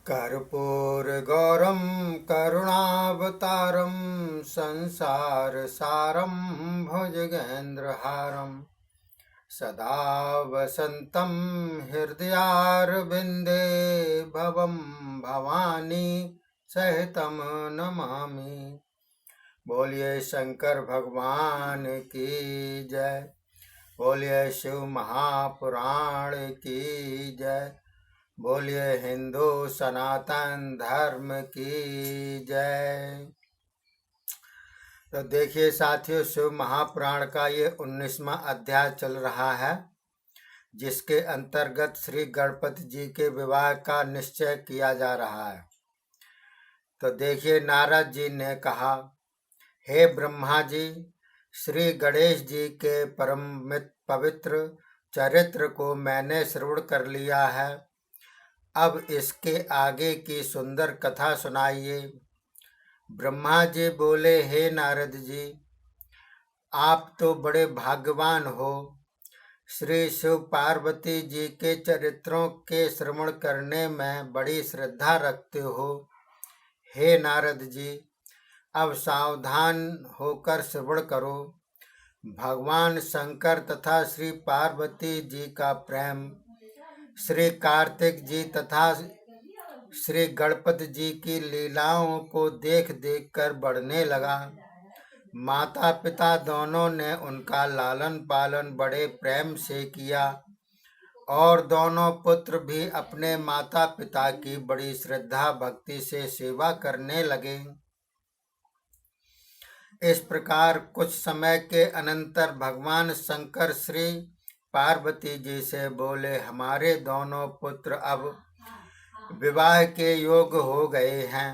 कर्पूरगौरं करुणावतारं संसारसारं भुजगेन्द्रहारं सदा वसन्तं हृदयारविन्दे भवं भवानी सहितं नमामि। बोलिए शंकर भगवान की जय। बोलिए शिव महापुराण की जय। बोलिए हिंदू सनातन धर्म की जय। तो देखिए साथियों, शिव महापुराण का ये 19वां अध्याय चल रहा है, जिसके अंतर्गत श्री गणपति जी के विवाह का निश्चय किया जा रहा है। तो देखिए, नारद जी ने कहा, हे ब्रह्मा जी, श्री गणेश जी के परम पवित्र चरित्र को मैंने श्रवण कर लिया है। अब इसके आगे की सुंदर कथा सुनाइए। ब्रह्मा जी बोले, हे नारद जी, आप तो बड़े भाग्यवान हो। श्री शिव पार्वती जी के चरित्रों के श्रवण करने में बड़ी श्रद्धा रखते हो। हे नारद जी, अब सावधान होकर श्रवण करो। भगवान शंकर तथा श्री पार्वती जी का प्रेम श्री कार्तिक जी तथा श्री गणपति जी की लीलाओं को देख देख कर बढ़ने लगा। माता पिता दोनों ने उनका लालन पालन बड़े प्रेम से किया और दोनों पुत्र भी अपने माता पिता की बड़ी श्रद्धा भक्ति से सेवा करने लगे। इस प्रकार कुछ समय के अनंतर भगवान शंकर श्री पार्वती जी से बोले, हमारे दोनों पुत्र अब विवाह के योग्य हो गए हैं।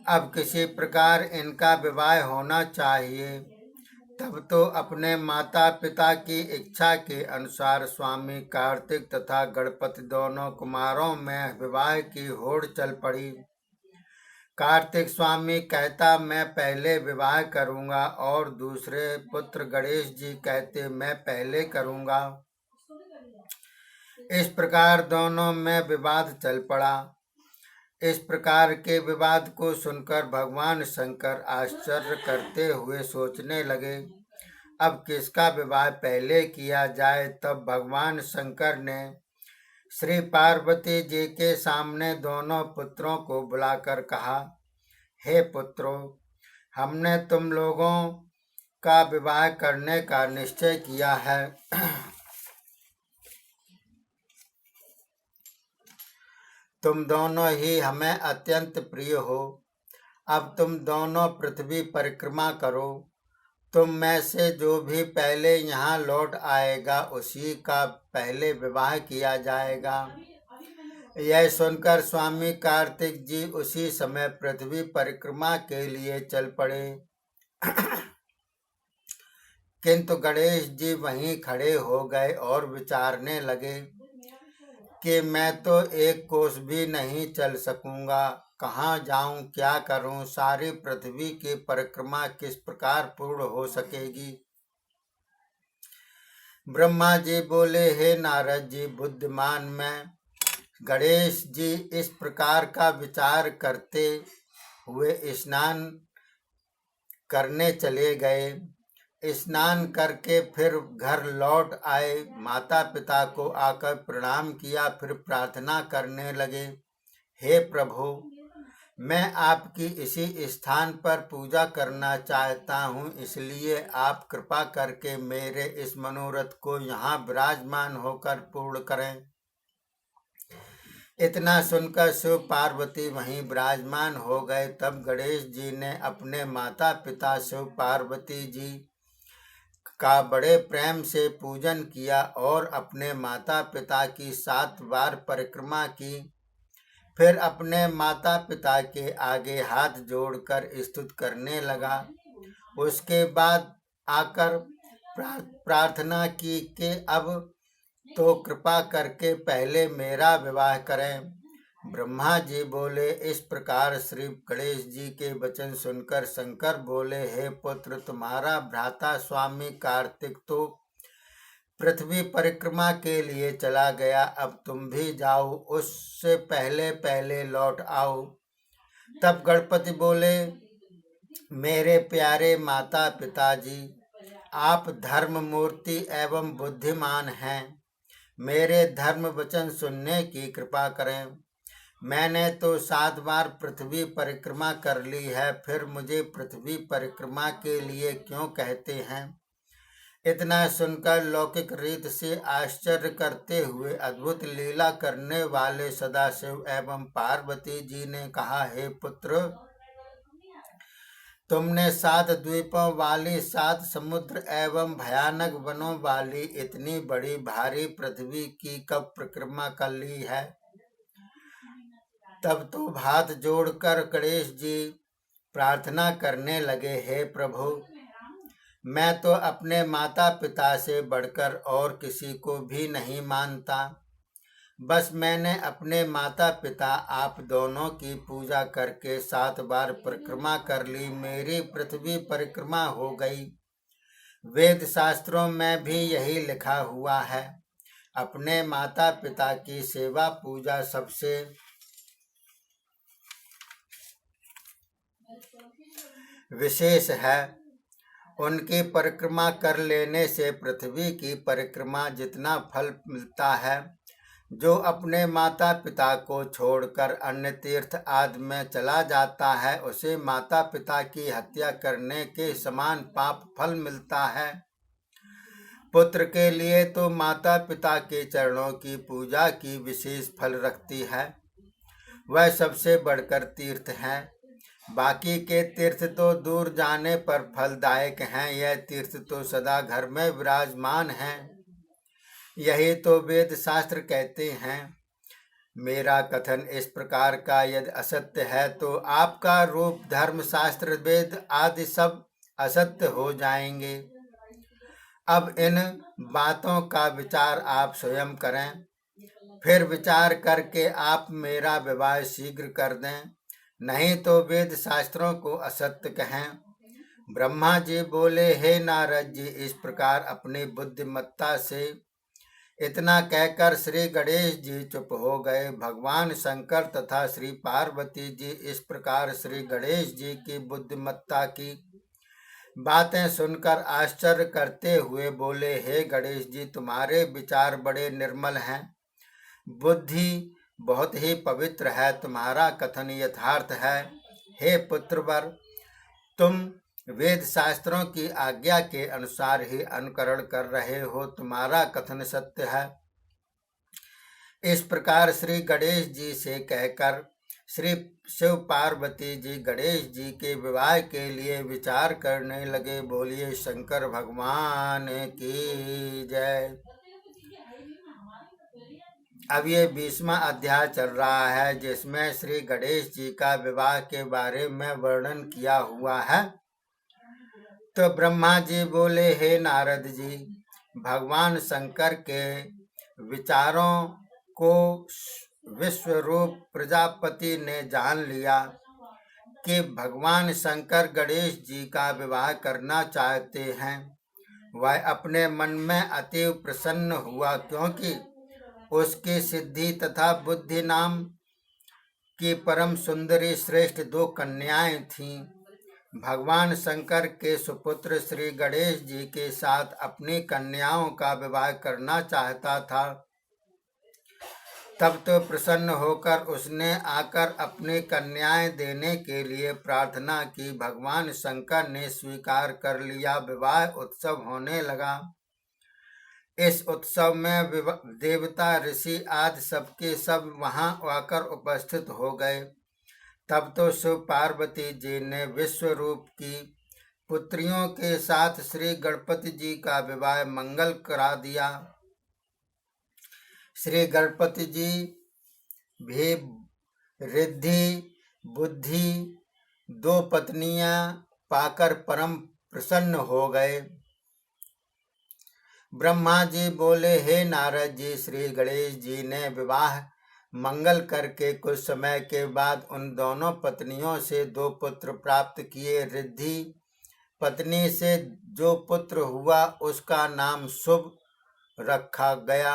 अब किसी प्रकार इनका विवाह होना चाहिए। तब तो अपने माता पिता की इच्छा के अनुसार स्वामी कार्तिक तथा गणपति दोनों कुमारों में विवाह की होड़ चल पड़ी। कार्तिक स्वामी कहता, मैं पहले विवाह करूंगा, और दूसरे पुत्र गणेश जी कहते, मैं पहले करूंगा। इस प्रकार दोनों में विवाद चल पड़ा। इस प्रकार के विवाद को सुनकर भगवान शंकर आश्चर्य करते हुए सोचने लगे, अब किसका विवाह पहले किया जाए। तब भगवान शंकर ने श्री पार्वती जी के सामने दोनों पुत्रों को बुलाकर कहा, हे पुत्रों, हमने तुम लोगों का विवाह करने का निश्चय किया है। तुम दोनों ही हमें अत्यंत प्रिय हो। अब तुम दोनों पृथ्वी परिक्रमा करो। तुम में से जो भी पहले यहाँ लौट आएगा, उसी का पहले विवाह किया जाएगा। यह सुनकर स्वामी कार्तिक जी उसी समय पृथ्वी परिक्रमा के लिए चल पड़े। किंतु गणेश जी वहीं खड़े हो गए और विचारने लगे कि मैं तो एक कोस भी नहीं चल सकूंगा। कहाँ जाऊं, क्या करूं, सारी पृथ्वी की परिक्रमा किस प्रकार पूर्ण हो सकेगी। ब्रह्मा जी बोले, हे नारद जी, बुद्धिमान मैं गणेश जी इस प्रकार का विचार करते हुए स्नान करने चले गए। स्नान करके फिर घर लौट आए। माता पिता को आकर प्रणाम किया, फिर प्रार्थना करने लगे, हे प्रभु, मैं आपकी इसी स्थान पर पूजा करना चाहता हूँ, इसलिए आप कृपा करके मेरे इस मनोरथ को यहाँ विराजमान होकर पूर्ण करें। इतना सुनकर शिव पार्वती वहीं विराजमान हो गए। तब गणेश जी ने अपने माता पिता शिव पार्वती जी का बड़े प्रेम से पूजन किया और अपने माता पिता की 7 बार परिक्रमा की। फिर अपने माता पिता के आगे हाथ जोड़कर स्तुति करने लगा। उसके बाद आकर प्रार्थना की कि अब तो कृपा करके पहले मेरा विवाह करें। ब्रह्मा जी बोले, इस प्रकार श्री गणेश जी के वचन सुनकर शंकर बोले, हे पुत्र, तुम्हारा भ्राता स्वामी कार्तिक तो पृथ्वी परिक्रमा के लिए चला गया, अब तुम भी जाओ, उससे पहले पहले लौट आओ। तब गणपति बोले, मेरे प्यारे माता पिताजी, आप धर्म मूर्ति एवं बुद्धिमान हैं, मेरे धर्म वचन सुनने की कृपा करें। मैंने तो 7 बार पृथ्वी परिक्रमा कर ली है, फिर मुझे पृथ्वी परिक्रमा के लिए क्यों कहते हैं? इतना सुनकर लौकिक रीत से आश्चर्य करते हुए अद्भुत लीला करने वाले सदाशिव एवं पार्वती जी ने कहा, हे पुत्र, तुमने 7 द्वीपों वाली, 7 समुद्र एवं भयानक वनों वाली इतनी बड़ी भारी पृथ्वी की कब परिक्रमा कर ली है? तब तो हाथ जोड़कर गणेश जी प्रार्थना करने लगे, हे प्रभु, मैं तो अपने माता पिता से बढ़कर और किसी को भी नहीं मानता। बस मैंने अपने माता पिता आप दोनों की पूजा करके 7 बार परिक्रमा कर ली, मेरी पृथ्वी परिक्रमा हो गई। वेद शास्त्रों में भी यही लिखा हुआ है, अपने माता पिता की सेवा पूजा सबसे विशेष है। उनकी परिक्रमा कर लेने से पृथ्वी की परिक्रमा जितना फल मिलता है, जो अपने माता पिता को छोड़कर अन्य तीर्थ आदि में चला जाता है, उसे माता पिता की हत्या करने के समान पाप फल मिलता है। पुत्र के लिए तो माता पिता के चरणों की पूजा की विशेष फल रखती है, वह सबसे बढ़कर तीर्थ है। बाकी के तीर्थ तो दूर जाने पर फलदायक हैं, यह तीर्थ तो सदा घर में विराजमान हैं। यही तो वेद शास्त्र कहते हैं। मेरा कथन इस प्रकार का यदि असत्य है तो आपका रूप, धर्म, शास्त्र, वेद आदि सब असत्य हो जाएंगे। अब इन बातों का विचार आप स्वयं करें, फिर विचार करके आप मेरा विवाह शीघ्र कर दें, नहीं तो वेद शास्त्रों को असत्य कहें। ब्रह्मा जी बोले, हे नारद जी, इस प्रकार अपनी बुद्धिमत्ता से इतना कहकर श्री गणेश जी चुप हो गए। भगवान शंकर तथा श्री पार्वती जी इस प्रकार श्री गणेश जी की बुद्धिमत्ता की बातें सुनकर आश्चर्य करते हुए बोले, हे गणेश जी, तुम्हारे विचार बड़े निर्मल हैं, बुद्धि बहुत ही पवित्र है, तुम्हारा कथन यथार्थ है। हे पुत्रवर, तुम वेद शास्त्रों की आज्ञा के अनुसार ही अनुकरण कर रहे हो, तुम्हारा कथन सत्य है। इस प्रकार श्री गणेश जी से कहकर श्री शिव पार्वती जी गणेश जी के विवाह के लिए विचार करने लगे। बोलिए शंकर भगवान की जय। अब ये 20वां अध्याय चल रहा है, जिसमें श्री गणेश जी का विवाह के बारे में वर्णन किया हुआ है। तो ब्रह्मा जी बोले, हे नारद जी, भगवान शंकर के विचारों को विश्वरूप प्रजापति ने जान लिया कि भगवान शंकर गणेश जी का विवाह करना चाहते हैं। वह अपने मन में अतीव प्रसन्न हुआ, क्योंकि उसकी सिद्धि तथा बुद्धि नाम की परम सुंदरी श्रेष्ठ 2 कन्याएं थीं। भगवान शंकर के सुपुत्र श्री गणेश जी के साथ अपनी कन्याओं का विवाह करना चाहता था। तब तो प्रसन्न होकर उसने आकर अपनी कन्याएं देने के लिए प्रार्थना की। भगवान शंकर ने स्वीकार कर लिया। विवाह उत्सव होने लगा। इस उत्सव में देवता, ऋषि आदि सबके सब वहां आकर उपस्थित हो गए। तब तो शिव पार्वती जी ने विश्वरूप की पुत्रियों के साथ श्री गणपति जी का विवाह मंगल करा दिया। श्री गणपति जी भी रिद्धि बुद्धि 2 पत्नियां पाकर परम प्रसन्न हो गए। ब्रह्मा जी बोले, हे नारद जी, श्री गणेश जी ने विवाह मंगल करके कुछ समय के बाद उन दोनों पत्नियों से 2 पुत्र प्राप्त किए। रिद्धि पत्नी से जो पुत्र हुआ उसका नाम शुभ रखा गया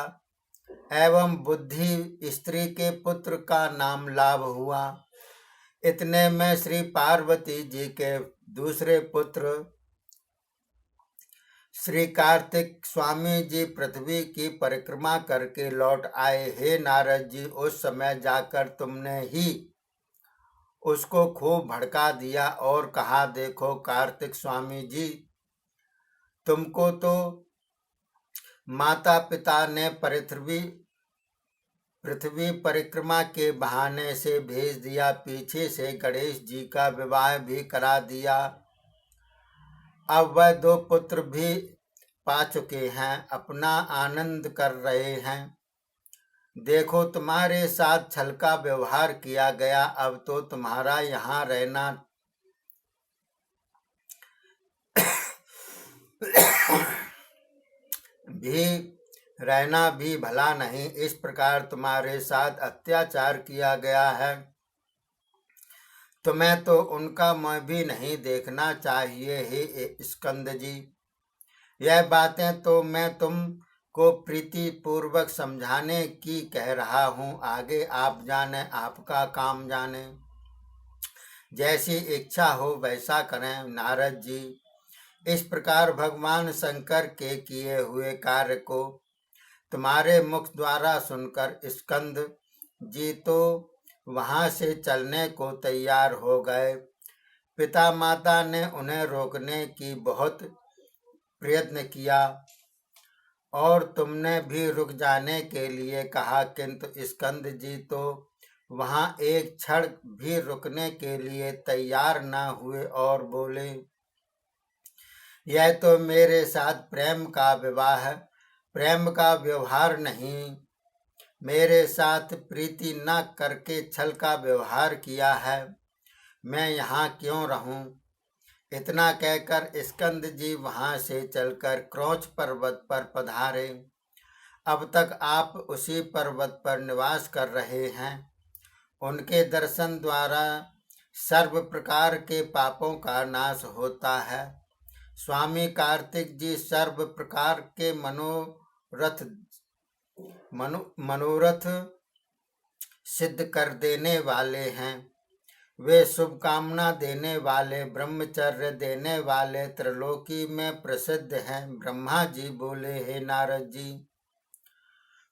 एवं बुद्धि स्त्री के पुत्र का नाम लाभ हुआ। इतने में श्री पार्वती जी के दूसरे पुत्र श्री कार्तिक स्वामी जी पृथ्वी की परिक्रमा करके लौट आए। हे नारद जी, उस समय जाकर तुमने ही उसको खूब भड़का दिया और कहा, देखो कार्तिक स्वामी जी, तुमको तो माता पिता ने पृथ्वी परिक्रमा के बहाने से भेज दिया, पीछे से गणेश जी का विवाह भी करा दिया। अब वह 2 पुत्र भी पा चुके हैं, अपना आनंद कर रहे हैं। देखो तुम्हारे साथ छल का व्यवहार किया गया, अब तो तुम्हारा यहाँ रहना भी भला नहीं। इस प्रकार तुम्हारे साथ अत्याचार किया गया है, तुम्हें तो उनका मुँह भी नहीं देखना चाहिए। हे स्कंद जी, यह बातें तो मैं तुमको प्रीति पूर्वक समझाने की कह रहा हूँ, आगे आप जाने, आपका काम जाने, जैसी इच्छा हो वैसा करें। नारद जी, इस प्रकार भगवान शंकर के किए हुए कार्य को तुम्हारे मुख द्वारा सुनकर स्कंद जी तो वहां से चलने को तैयार हो गए। पिता माता ने उन्हें रोकने की बहुत प्रयत्न किया और तुमने भी रुक जाने के लिए कहा, किंतु स्कंद जी तो वहां एक क्षण भी रुकने के लिए तैयार न हुए और बोले, यह तो मेरे साथ प्रेम का व्यवहार नहीं, मेरे साथ प्रीति न करके छल का व्यवहार किया है, मैं यहाँ क्यों रहूं। इतना कहकर स्कंद जी वहां से चलकर क्रौंच पर्वत पर पधारे। अब तक आप उसी पर्वत पर निवास कर रहे हैं। उनके दर्शन द्वारा सर्व प्रकार के पापों का नाश होता है। स्वामी कार्तिक जी सर्व प्रकार के मनोरथ सिद्ध कर देने वाले हैं। वे शुभकामना देने वाले, ब्रह्मचर्य देने वाले, त्रिलोकी में प्रसिद्ध हैं। ब्रह्मा जी बोले, हे नारद जी,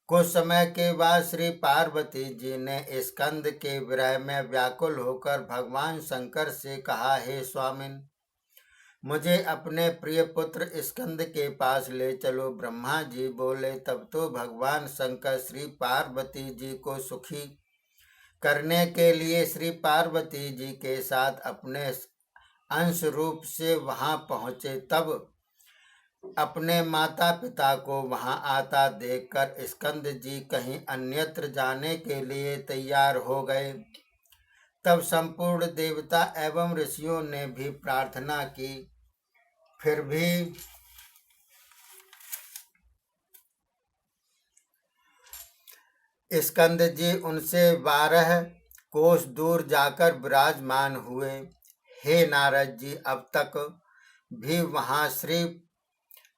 कुछ समय के बाद श्री पार्वती जी ने स्कंद के विरह में व्याकुल होकर भगवान शंकर से कहा, हे स्वामिन, मुझे अपने प्रिय पुत्र स्कंद के पास ले चलो। ब्रह्मा जी बोले, तब तो भगवान शंकर श्री पार्वती जी को सुखी करने के लिए श्री पार्वती जी के साथ अपने अंश रूप से वहां पहुंचे। तब अपने माता पिता को वहां आता देखकर स्कंद जी कहीं अन्यत्र जाने के लिए तैयार हो गए। तब संपूर्ण देवता एवं ऋषियों ने भी प्रार्थना की, फिर भी स्कंद जी उनसे 12 कोस दूर जाकर विराजमान हुए। हे नारद जी, अब तक भी वहां श्री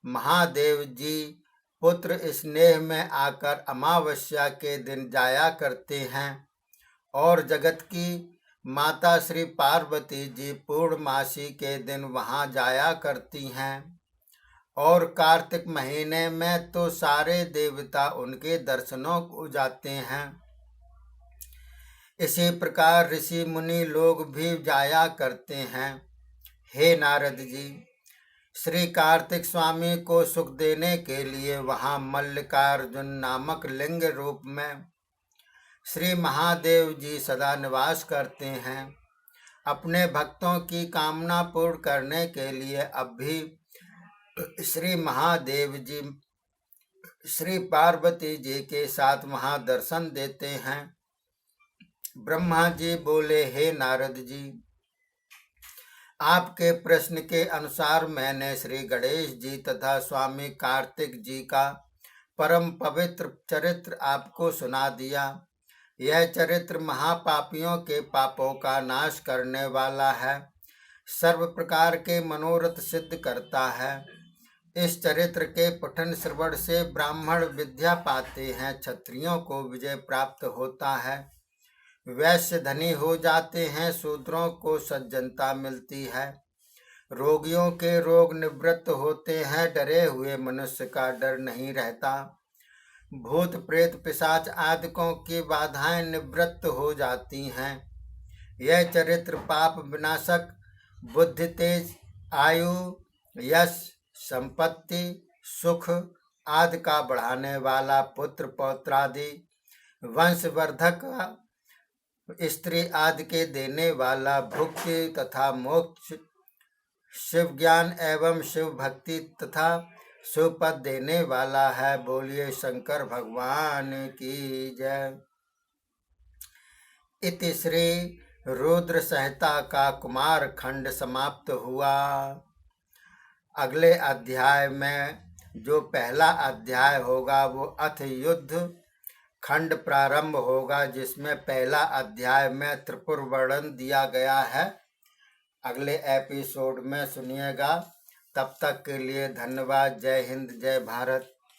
महादेव जी पुत्र स्नेह में आकर अमावस्या के दिन जाया करते हैं और जगत की माता श्री पार्वती जी पूर्णमासी के दिन वहां जाया करती हैं और कार्तिक महीने में तो सारे देवता उनके दर्शनों को जाते हैं। इसी प्रकार ऋषि मुनि लोग भी जाया करते हैं। हे नारद जी, श्री कार्तिक स्वामी को सुख देने के लिए वहां मल्लिकार्जुन नामक लिंग रूप में श्री महादेव जी सदा निवास करते हैं। अपने भक्तों की कामना पूर्ण करने के लिए अब भी श्री महादेव जी श्री पार्वती जी के साथ वहां दर्शन देते हैं। ब्रह्मा जी बोले, हे नारद जी, आपके प्रश्न के अनुसार मैंने श्री गणेश जी तथा स्वामी कार्तिक जी का परम पवित्र चरित्र आपको सुना दिया। यह चरित्र महापापियों के पापों का नाश करने वाला है, सर्व प्रकार के मनोरथ सिद्ध करता है। इस चरित्र के पठन श्रवण से ब्राह्मण विद्या पाते हैं, क्षत्रियों को विजय प्राप्त होता है, वैश्य धनी हो जाते हैं, शूद्रों को सज्जनता मिलती है, रोगियों के रोग निवृत्त होते हैं, डरे हुए मनुष्य का डर नहीं रहता, भूत प्रेत पिशाच आदिकों की बाधाएं निवृत्त हो जाती हैं। यह चरित्र पाप विनाशक, बुद्धि तेज, आयु, यश, संपत्ति, सुख आदि का बढ़ाने वाला, पुत्र पौत्रादि, वंशवर्धक, स्त्री आदि के देने वाला, भुक्ति तथा मोक्ष, शिव ज्ञान एवं शिव भक्ति तथा सुपद देने वाला है। बोलिए शंकर भगवान की जय। इति श्री रुद्र संहिता का कुमार खंड समाप्त हुआ। अगले अध्याय में जो पहला अध्याय होगा वो अथ युद्ध खंड प्रारंभ होगा, जिसमें पहला अध्याय में त्रिपुर वर्णन दिया गया है। अगले एपिसोड में सुनिएगा। तब तक के लिए धन्यवाद। जय हिंद, जय भारत।